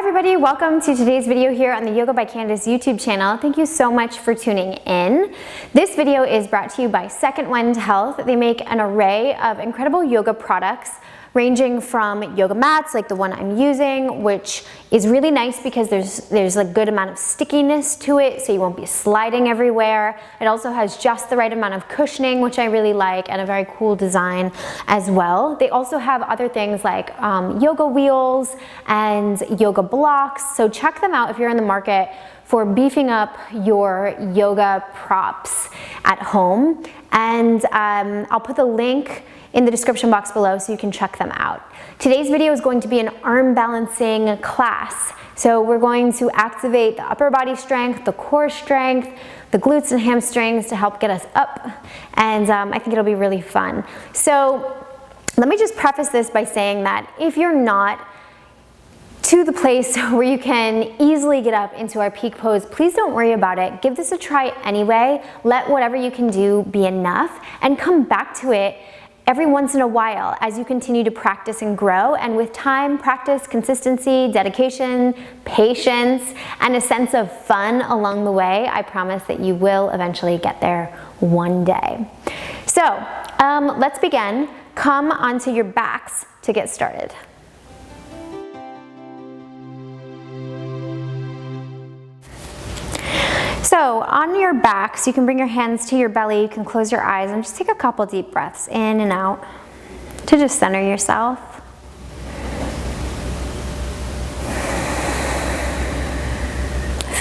everybody, welcome to today's video here on the Yoga by Candace YouTube channel. Thank you so much for tuning in. This video is brought to you by Second Wind Health. They make an array of incredible yoga products ranging from yoga mats like the one I'm using, which is really nice because there's a good amount of stickiness to it, so you won't be sliding everywhere. It also has just the right amount of cushioning, which I really like, and a very cool design as well. They also have other things like yoga wheels and yoga blocks, so check them out if you're in the market for beefing up your yoga props at home. And I'll put the link in the description box below so you can check them out. Today's video is going to be an arm balancing class. So we're going to activate the upper body strength, the core strength, the glutes and hamstrings to help get us up. And I think it'll be really fun. So let me just preface this by saying that if you're not to the place where you can easily get up into our peak pose, please don't worry about it. Give this a try anyway. Let whatever you can do be enough and come back to it every once in a while as you continue to practice and grow. And with time, practice, consistency, dedication, patience, and a sense of fun along the way, I promise that you will eventually get there one day. So let's begin. Come onto your backs to get started. So on your backs, you can bring your hands to your belly, you can close your eyes and just take a couple deep breaths in and out to just center yourself.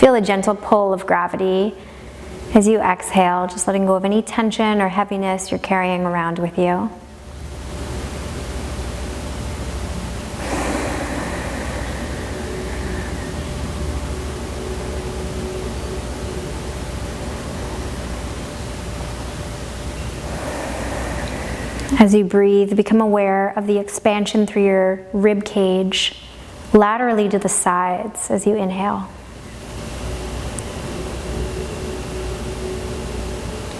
Feel a gentle pull of gravity as you exhale, just letting go of any tension or heaviness you're carrying around with you. As you breathe, become aware of the expansion through your rib cage, laterally to the sides as you inhale.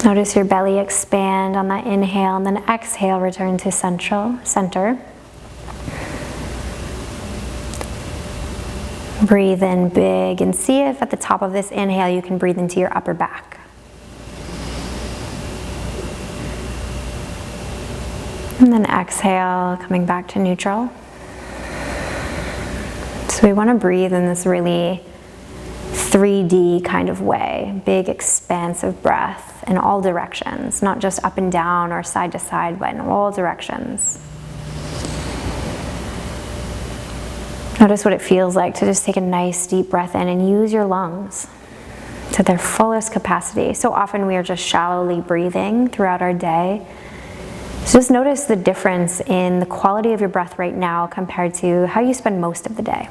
Notice your belly expand on that inhale, and then exhale, return to center. Breathe in big and see if at the top of this inhale you can breathe into your upper back. And then exhale, coming back to neutral. So we want to breathe in this really 3D kind of way, big expansive breath in all directions, not just up and down or side to side, but in all directions. Notice what it feels like to just take a nice deep breath in and use your lungs to their fullest capacity. So often we are just shallowly breathing throughout our day. So just notice the difference in the quality of your breath right now compared to how you spend most of the day.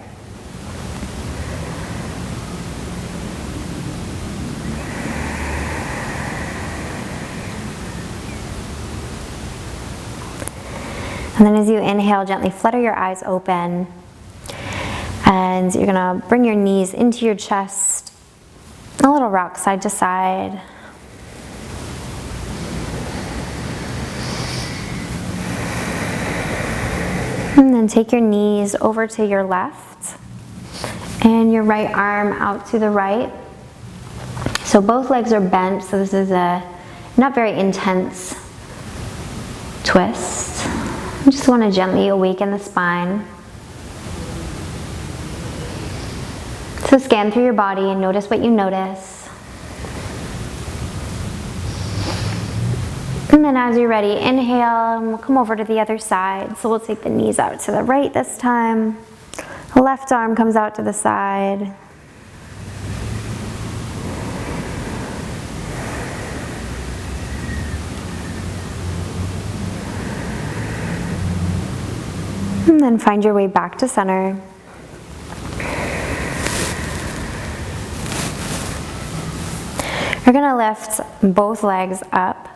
And then as you inhale, gently flutter your eyes open. And you're gonna bring your knees into your chest, a little rock side to side. And then take your knees over to your left and your right arm out to the right. So both legs are bent, so this is a not very intense twist. You just want to gently awaken the spine. So scan through your body and notice what you notice. And then as you're ready, inhale, and we'll come over to the other side. So we'll take the knees out to the right this time. The left arm comes out to the side. And then find your way back to center. You're gonna lift both legs up.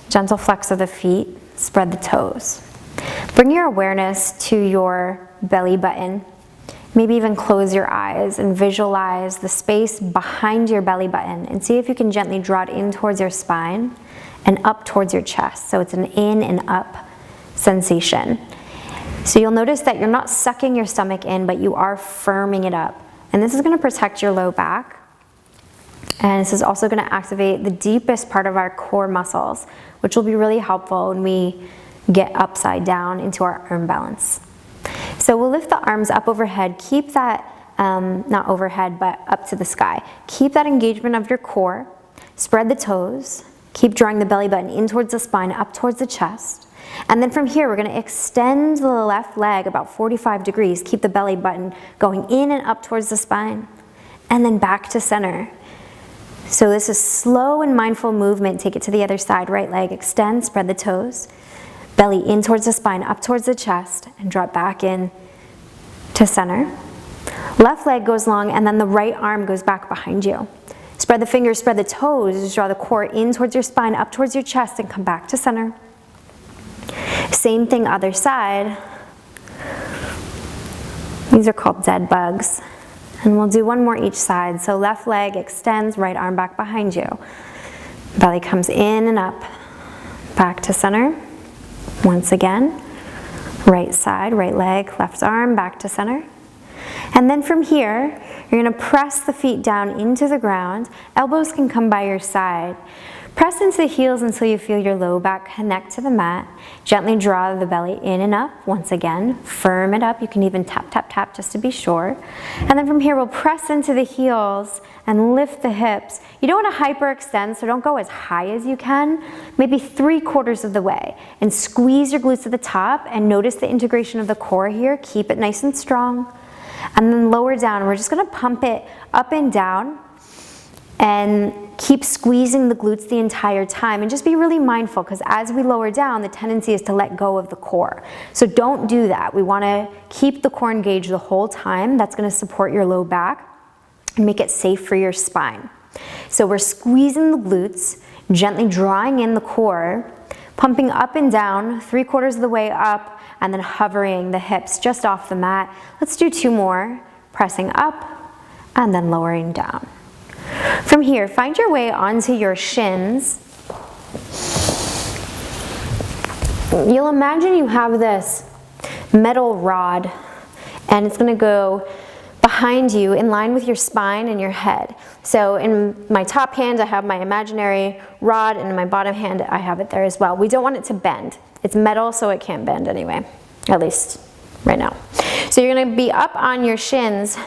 Gentle flex of the feet, spread the toes. Bring your awareness to your belly button. Maybe even close your eyes and visualize the space behind your belly button and see if you can gently draw it in towards your spine and up towards your chest. So it's an in and up sensation. So you'll notice that you're not sucking your stomach in, but you are firming it up. And this is going to protect your low back. And this is also going to activate the deepest part of our core muscles, which will be really helpful when we get upside down into our arm balance. So we'll lift the arms up overhead, keep that, not overhead, but up to the sky. Keep that engagement of your core, spread the toes, keep drawing the belly button in towards the spine, up towards the chest. And then from here, we're going to extend the left leg about 45 degrees, keep the belly button going in and up towards the spine, and then back to center. So this is slow and mindful movement. Take it to the other side. Right leg, extend, spread the toes. Belly in towards the spine, up towards the chest, and drop back in to center. Left leg goes long, and then the right arm goes back behind you. Spread the fingers, spread the toes. Draw the core in towards your spine, up towards your chest, and come back to center. Same thing, other side. These are called dead bugs. And we'll do one more each side. So left leg extends, right arm back behind you. Belly comes in and up. Back to center. Once again. Right side, right leg, left arm, back to center. And then from here, you're going to press the feet down into the ground. Elbows can come by your side. Press into the heels until you feel your low back connect to the mat. Gently draw the belly in and up. Once again, firm it up. You can even tap, tap, tap just to be sure. And then from here, we'll press into the heels and lift the hips. You don't want to hyperextend, so don't go as high as you can. Maybe 3/4 of the way. And squeeze your glutes at the top and notice the integration of the core here. Keep it nice and strong. And then lower down. We're just going to pump it up and down. And keep squeezing the glutes the entire time, and just be really mindful, because as we lower down, the tendency is to let go of the core. So don't do that. We want to keep the core engaged the whole time. That's going to support your low back and make it safe for your spine. So we're squeezing the glutes, gently drawing in the core, pumping up and down, 3/4 of the way up, and then hovering the hips just off the mat. Let's do 2 more, pressing up and then lowering down. From here, find your way onto your shins. You'll imagine you have this metal rod, and it's going to go behind you in line with your spine and your head. So in my top hand, I have my imaginary rod, and in my bottom hand, I have it there as well. We don't want it to bend. It's metal, so it can't bend anyway, at least right now. So you're going to be up on your shins.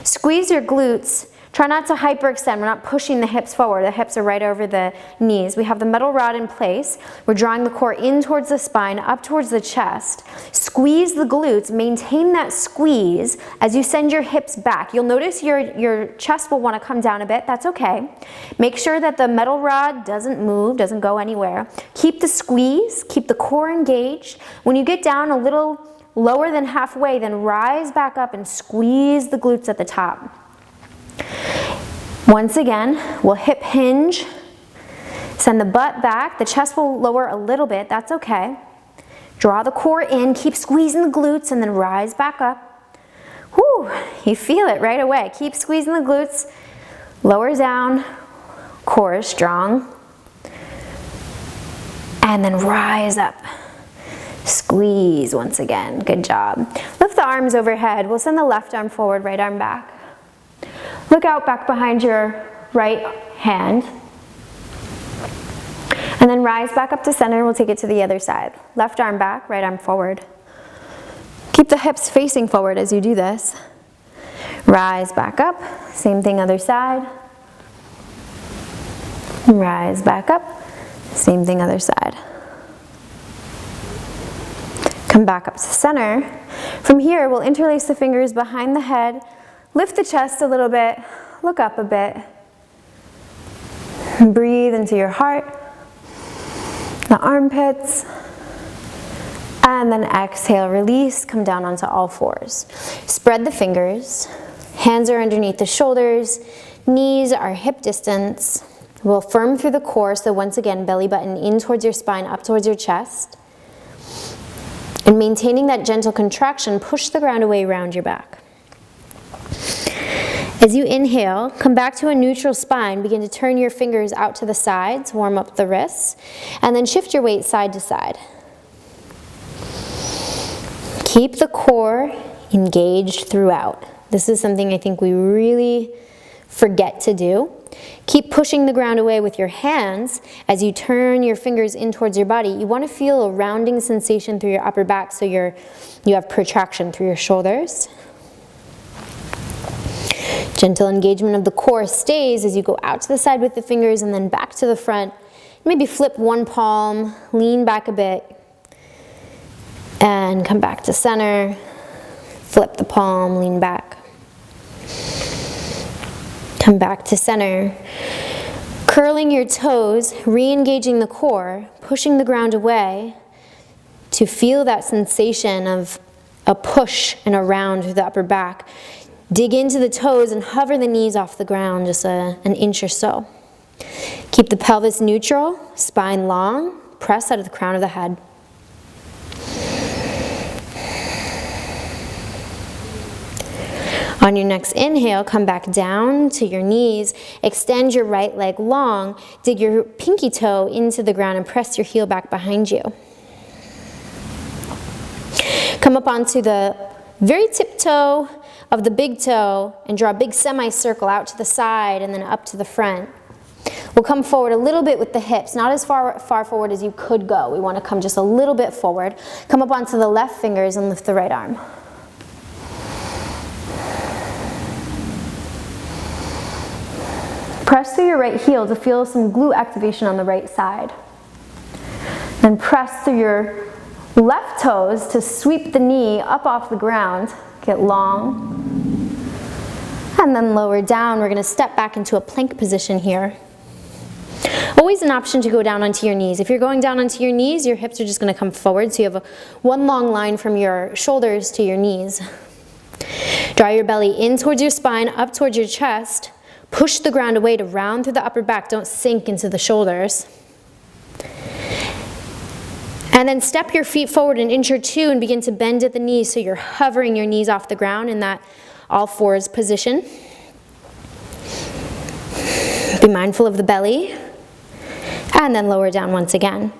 Squeeze your glutes. Try not to hyperextend. We're not pushing the hips forward. The hips are right over the knees. We have the metal rod in place. We're drawing the core in towards the spine, up towards the chest. Squeeze the glutes. Maintain that squeeze as you send your hips back. You'll notice your chest will want to come down a bit. That's okay. Make sure that the metal rod doesn't move, doesn't go anywhere. Keep the squeeze. Keep the core engaged. When you get down a little lower than halfway, then rise back up and squeeze the glutes at the top. Once again, we'll hip hinge, send the butt back, the chest will lower a little bit, that's okay. Draw the core in, keep squeezing the glutes, and then rise back up. Whew, you feel it right away. Keep squeezing the glutes, lower down, core is strong, and then rise up. Squeeze once again, good job. Lift the arms overhead, we'll send the left arm forward, right arm back. Look out back behind your right hand. And then rise back up to center. We'll take it to the other side. Left arm back, right arm forward. Keep the hips facing forward as you do this. Rise back up. Same thing other side. Rise back up. Same thing other side. Come back up to center. From here, we'll interlace the fingers behind the head. Lift the chest a little bit, look up a bit. Breathe into your heart, the armpits, and then exhale, release, come down onto all fours. Spread the fingers, hands are underneath the shoulders, knees are hip distance. We'll firm through the core, so once again, belly button in towards your spine, up towards your chest. And maintaining that gentle contraction, push the ground away around your back. As you inhale, come back to a neutral spine. Begin to turn your fingers out to the sides, warm up the wrists, and then shift your weight side to side. Keep the core engaged throughout. This is something I think we really forget to do. Keep pushing the ground away with your hands as you turn your fingers in towards your body. You want to feel a rounding sensation through your upper back so you have protraction through your shoulders. Gentle engagement of the core stays as you go out to the side with the fingers and then back to the front. Maybe flip one palm, lean back a bit, and come back to center. Flip the palm, lean back. Come back to center. Curling your toes, re-engaging the core, pushing the ground away to feel that sensation of a push and a round through the upper back. Dig into the toes and hover the knees off the ground just an inch or so. Keep the pelvis neutral, spine long, press out of the crown of the head. On your next inhale, come back down to your knees, extend your right leg long, dig your pinky toe into the ground and press your heel back behind you. Come up onto the very tip toe of the big toe and draw a big semicircle out to the side and then up to the front. We'll come forward a little bit with the hips, not as far forward as you could go. We want to come just a little bit forward. Come up onto the left fingers and lift the right arm. Press through your right heel to feel some glute activation on the right side. Then press through your left toes to sweep the knee up off the ground. Get long. And then lower down. We're going to step back into a plank position here. Always an option to go down onto your knees. If you're going down onto your knees, your hips are just going to come forward, so you have one long line from your shoulders to your knees. Draw your belly in towards your spine, up towards your chest. Push the ground away to round through the upper back. Don't sink into the shoulders. And then step your feet forward an inch or two and begin to bend at the knees so you're hovering your knees off the ground in that all fours position. Be mindful of the belly. And then lower down once again.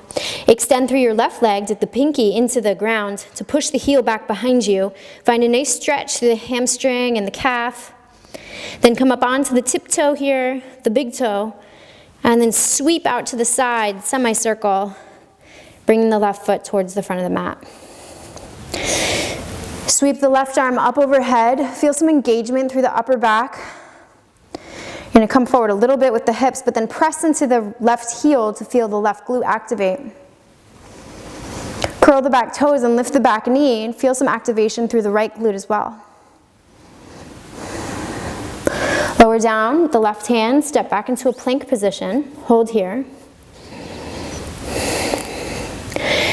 Extend through your left leg, dip the pinky into the ground to push the heel back behind you. Find a nice stretch through the hamstring and the calf. Then come up onto the tip toe here, the big toe, and then sweep out to the side, semicircle, bringing the left foot towards the front of the mat. Sweep the left arm up overhead. Feel some engagement through the upper back. You're going to come forward a little bit with the hips, but then press into the left heel to feel the left glute activate. Curl the back toes and lift the back knee and feel some activation through the right glute as well. Lower down with the left hand, step back into a plank position. Hold here.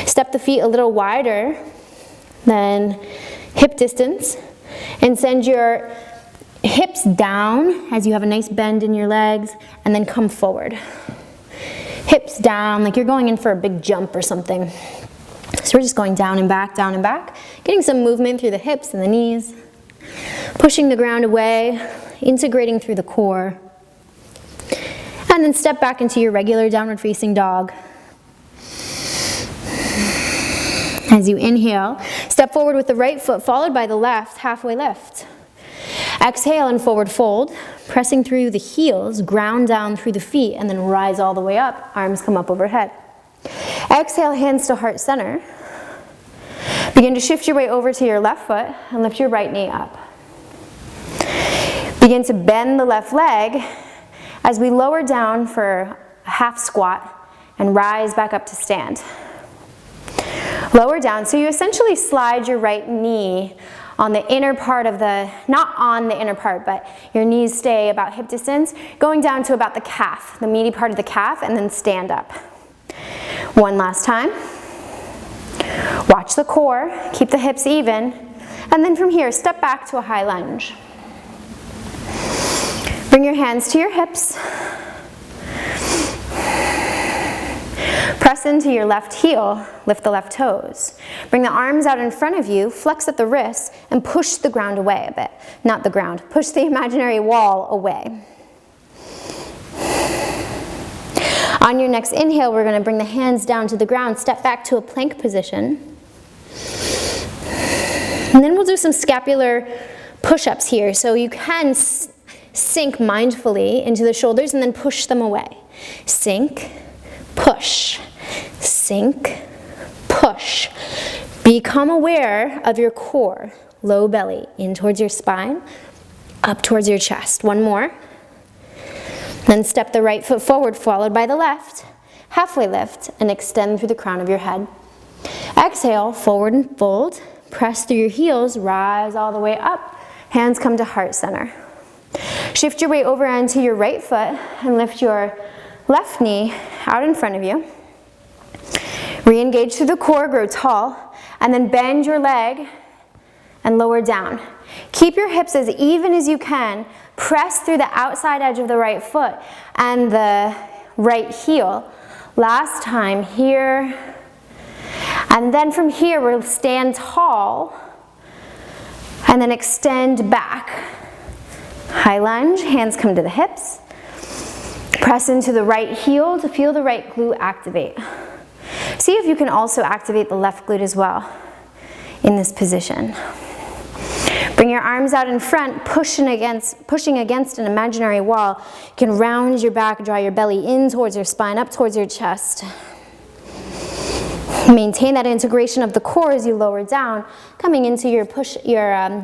Step the feet a little wider than hip distance and send your hips down as you have a nice bend in your legs and then come forward. Hips down like you're going in for a big jump or something. So we're just going down and back, getting some movement through the hips and the knees, pushing the ground away, integrating through the core, and then step back into your regular downward facing dog. As you inhale, step forward with the right foot followed by the left, halfway lift. Exhale and forward fold, pressing through the heels, ground down through the feet, and then rise all the way up, arms come up overhead. Exhale, hands to heart center. Begin to shift your way over to your left foot and lift your right knee up. Begin to bend the left leg as we lower down for a half squat and rise back up to stand. Lower down, so you essentially slide your right knee on the inner part of the, not on the inner part, but your knees stay about hip distance, going down to about the calf, the meaty part of the calf, and then stand up. One last time. Watch the core, keep the hips even, and then from here, step back to a high lunge. Bring your hands to your hips. Press into your left heel, lift the left toes. Bring the arms out in front of you, flex at the wrists, and push the ground away a bit. Not the ground, push the imaginary wall away. On your next inhale, we're going to bring the hands down to the ground, step back to a plank position. And then we'll do some scapular push-ups here. So you can sink mindfully into the shoulders and then push them away. Sink, push, sink, push. Become aware of your core, low belly, in towards your spine, up towards your chest. One more. Then step the right foot forward, followed by the left. Halfway lift and extend through the crown of your head. Exhale, forward and fold. Press through your heels, rise all the way up. Hands come to heart center. Shift your weight over onto your right foot and lift your left knee out in front of you. Re-engage through the core, grow tall, and then bend your leg and lower down. Keep your hips as even as you can. Press through the outside edge of the right foot and the right heel. Last time here. And then from here, we'll stand tall and then extend back. High lunge, hands come to the hips. Press into the right heel to feel the right glute activate. See if you can also activate the left glute as well in this position. Bring your arms out in front, pushing against an imaginary wall. You can round your back, draw your belly in towards your spine, up towards your chest. Maintain that integration of the core as you lower down, coming into your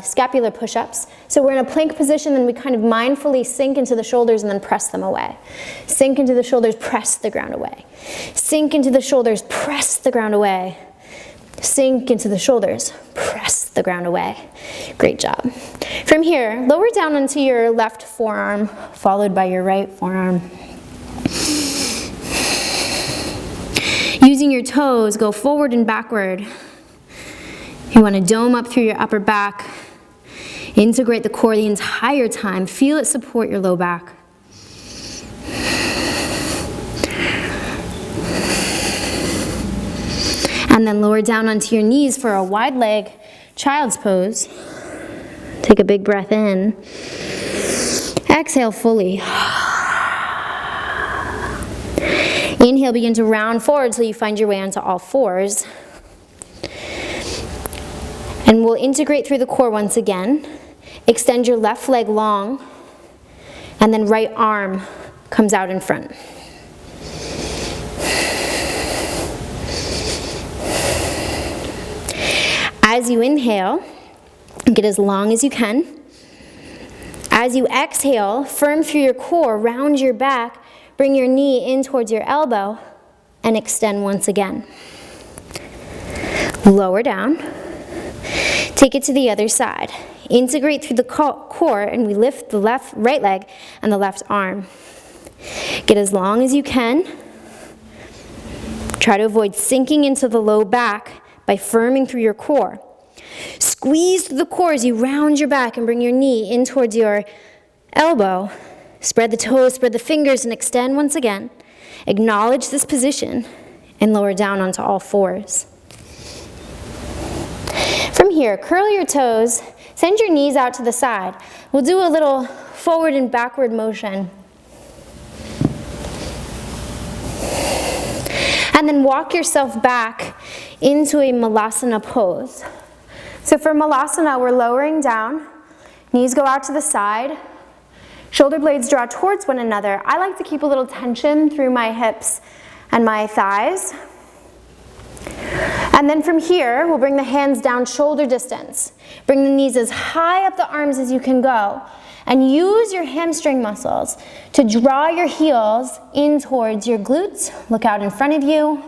scapular push-ups. So we're in a plank position, and we kind of mindfully sink into the shoulders and then press them away. Sink into the shoulders, press the ground away. Sink into the shoulders, press the ground away. Sink into the shoulders, press the ground away. Great job. From here, lower down onto your left forearm, followed by your right forearm. Using your toes, go forward and backward. You want to dome up through your upper back. Integrate the core the entire time. Feel it support your low back. And then lower down onto your knees for a wide leg child's pose. Take a big breath in. Exhale fully. Inhale, begin to round forward till you find your way onto all fours. And we'll integrate through the core once again. Extend your left leg long, and then right arm comes out in front. As you inhale, get as long as you can. As you exhale, firm through your core, round your back, bring your knee in towards your elbow, and extend once again. Lower down. Take it to the other side. Integrate through the core, and we lift the right leg and the left arm. Get as long as you can. Try to avoid sinking into the low back by firming through your core. Squeeze through the core as you round your back and bring your knee in towards your elbow. Spread the toes, spread the fingers, and extend once again. Acknowledge this position and lower down onto all fours. From here, curl your toes, send your knees out to the side. We'll do a little forward and backward motion. And then walk yourself back into a Malasana pose. So for Malasana, we're lowering down, knees go out to the side, shoulder blades draw towards one another. I like to keep a little tension through my hips and my thighs. And then from here, we'll bring the hands down shoulder distance. Bring the knees as high up the arms as you can go. And use your hamstring muscles to draw your heels in towards your glutes. Look out in front of you.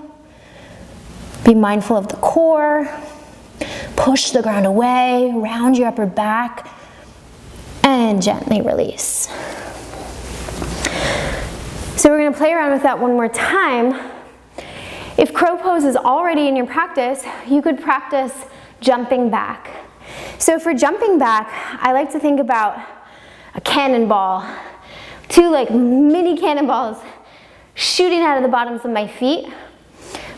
Be mindful of the core. Push the ground away, round your upper back, and gently release. So we're going to play around with that one more time. If crow pose is already in your practice, you could practice jumping back. So for jumping back, I like to think about a cannonball, two like mini cannonballs shooting out of the bottoms of my feet.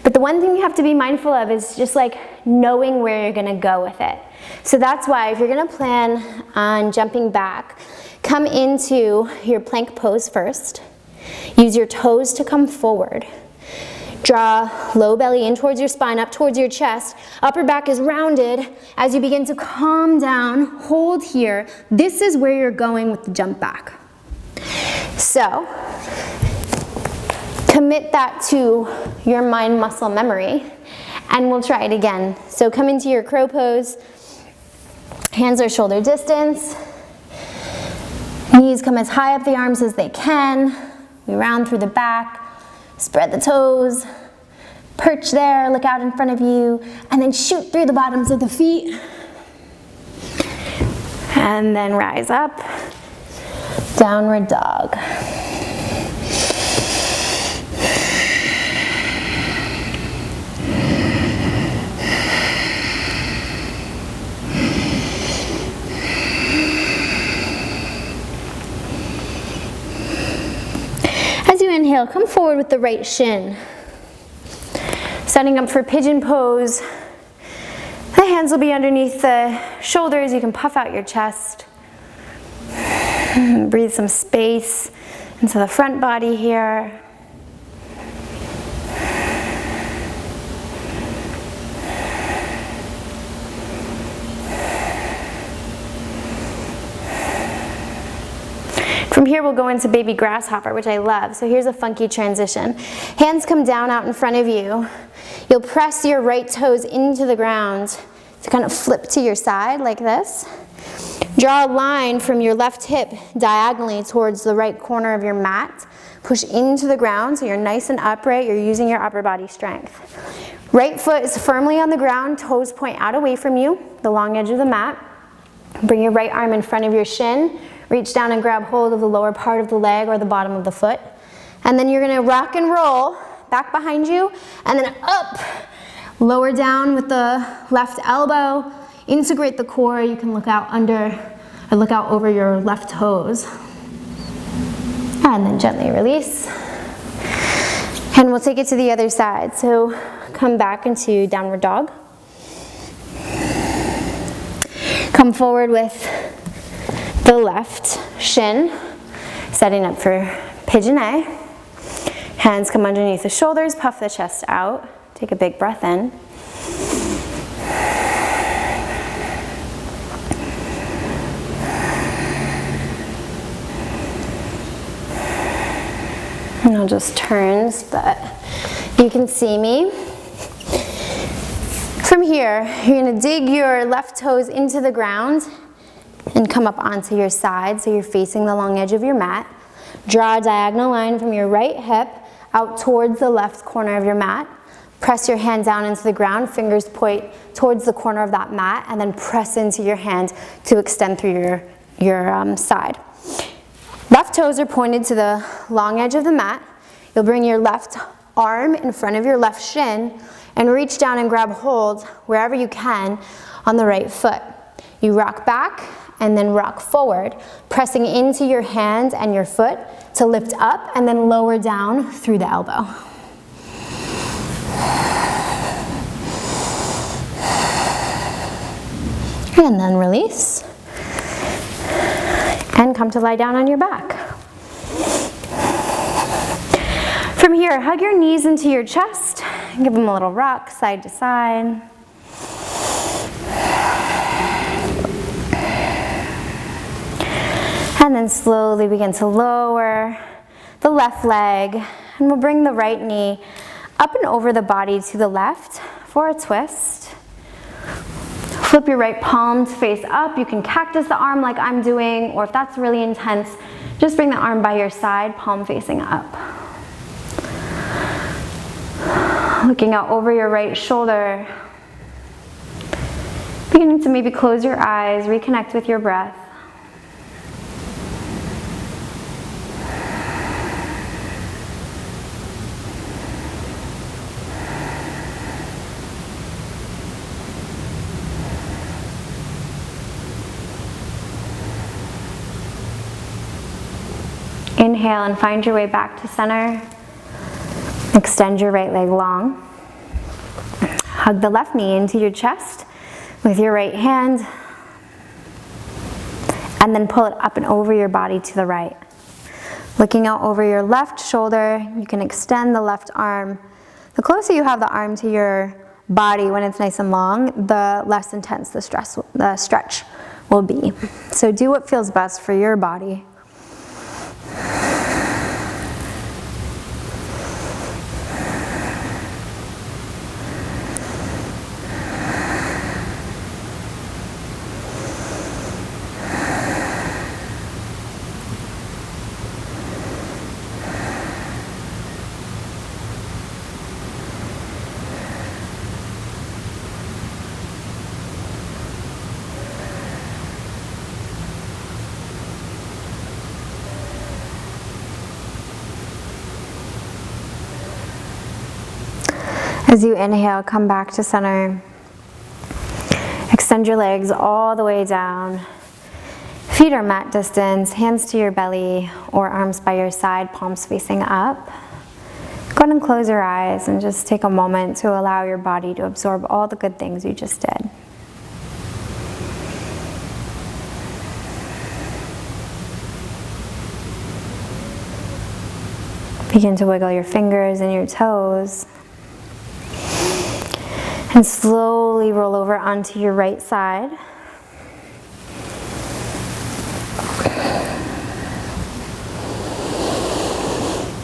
But the one thing you have to be mindful of is just like knowing where you're gonna go with it. So that's why if you're gonna plan on jumping back, come into your plank pose first. Use your toes to come forward. Draw low belly in towards your spine, up towards your chest. Upper back is rounded. As you begin to calm down, hold here. This is where you're going with the jump back. So, commit that to your mind muscle memory, and we'll try it again. So come into your crow pose. Hands are shoulder distance. Knees come as high up the arms as they can. We round through the back. Spread the toes. Perch there, look out in front of you, and then shoot through the bottoms of the feet. And then rise up. Downward dog. As you inhale, come forward with the right shin. Setting up for pigeon pose. The hands will be underneath the shoulders. You can puff out your chest. Breathe some space into the front body here. From here we'll go into baby grasshopper, which I love. So here's a funky transition. Hands come down out in front of you. You'll press your right toes into the ground to kind of flip to your side like this. Draw a line from your left hip diagonally towards the right corner of your mat. Push into the ground so you're nice and upright. You're using your upper body strength. Right foot is firmly on the ground. Toes point out away from you, the long edge of the mat. Bring your right arm in front of your shin. Reach down and grab hold of the lower part of the leg or the bottom of the foot. And then you're gonna rock and roll back behind you and then up. Lower down with the left elbow. Integrate the core. You can look out over your left toes. And then gently release. And we'll take it to the other side. So come back into downward dog. Come forward with the left shin, setting up for pigeon A. Hands come underneath the shoulders, puff the chest out. Take a big breath in. And I'll just turn so that you can see me. From here, you're gonna dig your left toes into the ground and come up onto your side so you're facing the long edge of your mat. Draw a diagonal line from your right hip out towards the left corner of your mat. Press your hand down into the ground, fingers point towards the corner of that mat, and then press into your hand to extend through your side. Left toes are pointed to the long edge of the mat. You'll bring your left arm in front of your left shin and reach down and grab hold wherever you can on the right foot. You rock back and then rock forward, pressing into your hand and your foot to lift up and then lower down through the elbow. And then release. And come to lie down on your back. From here, hug your knees into your chest. Give them a little rock side to side. And then slowly begin to lower the left leg. And we'll bring the right knee up and over the body to the left for a twist. Flip your right palm to face up. You can cactus the arm like I'm doing, or if that's really intense, just bring the arm by your side, palm facing up. Looking out over your right shoulder. Beginning to maybe close your eyes, reconnect with your breath. Inhale and find your way back to center. Extend your right leg long. Hug the left knee into your chest with your right hand. And then pull it up and over your body to the right. Looking out over your left shoulder, you can extend the left arm The closer you have the arm to your body when it's nice and long, the less intense the stretch will be. So do what feels best for your body. As you inhale, come back to center. Extend your legs all the way down. Feet are mat distance, hands to your belly or arms by your side, palms facing up. Go ahead and close your eyes and just take a moment to allow your body to absorb all the good things you just did. Begin to wiggle your fingers and your toes. And slowly roll over onto your right side.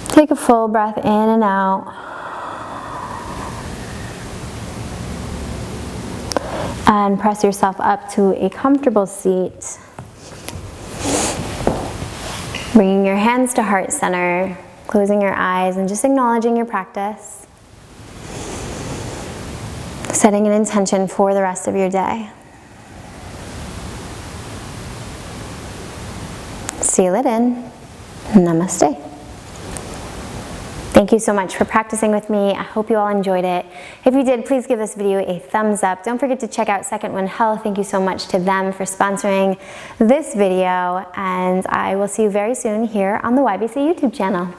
Take a full breath in and out. And press yourself up to a comfortable seat. Bringing your hands to heart center, closing your eyes and just acknowledging your practice. Setting an intention for the rest of your day. Seal it in. Namaste. Thank you so much for practicing with me. I hope you all enjoyed it. If you did, please give this video a thumbs up. Don't forget to check out Second Wind Health. Thank you so much to them for sponsoring this video. And I will see you very soon here on the YBC YouTube channel.